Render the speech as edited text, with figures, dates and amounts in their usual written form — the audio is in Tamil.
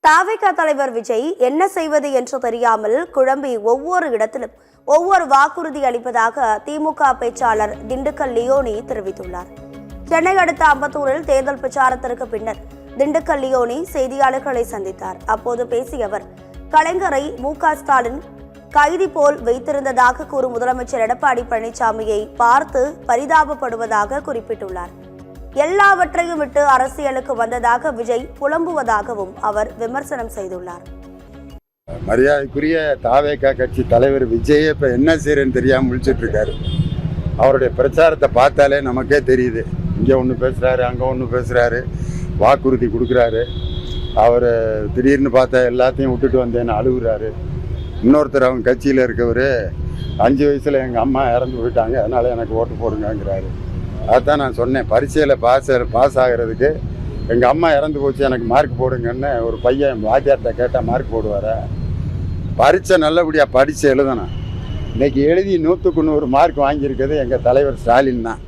தாவேகா தலைவர் விஜய் என்ன செய்வது என்று தெரியாமல் குழம்பி ஒவ்வொரு இடத்திலும் ஒவ்வொரு வாக்குறுதி அளிப்பதாக திமுக பேச்சாளர் திண்டுக்கல் லியோனி தெரிவித்துள்ளார். சென்னை அடுத்த அம்பத்தூரில் தேர்தல் பிரச்சாரத்திற்கு பின்னர் திண்டுக்கல் லியோனி செய்தியாளர்களை சந்தித்தார். அப்போது பேசிய அவர், கலைஞரை மு.க.ஸ்டாலின் கைதி போல் வைத்திருந்ததாக கூறும் முதலமைச்சர் எடப்பாடி பழனிசாமியை பார்த்து பரிதாபப்படுவதாக குறிப்பிட்டுள்ளார். எல்லாவற்றையும் விட்டு அரசியலுக்கு வந்ததாக விஜய் புலம்புவதாகவும் அவர் விமர்சனம் செய்துள்ளார். மரியாதைக்குரிய தாவேகா கட்சி தலைவர் விஜய் இப்போ என்ன செய்யறேன்னு தெரியாமல் முழிச்சிட்டு இருக்காரு. அவருடைய பிரச்சாரத்தை பார்த்தாலே நமக்கே தெரியுது. இங்கே ஒன்று பேசுகிறாரு, அங்கே ஒன்று பேசுகிறாரு, வாக்குறுதி கொடுக்குறாரு. அவர் திடீர்னு பார்த்தா எல்லாத்தையும் விட்டுட்டு வந்தேன்னு அழுகுறாரு. இன்னொருத்தர் அவங்க கட்சியில் இருக்கவர் 5 வயசில் எங்கள் அம்மா இறந்து போயிட்டாங்க, அதனால் எனக்கு ஓட்டு போடுங்கிறாரு. அதுதான் நான் சொன்னேன், பரீட்சையில் பாஸ் ஆகிறதுக்கு எங்கள் அம்மா இறந்து போச்சு, எனக்கு மார்க் போடுங்கன்னு ஒரு பையன் வாத்தியார்கிட்ட கேட்டால் மார்க் போடுவார். பரீட்சை நல்லபடியாக படித்து எழுதணும். இன்றைக்கி எழுதி 100க்கு 100 மார்க் வாங்கியிருக்கிறது எங்கள் தலைவர் ஸ்டாலின் தான்.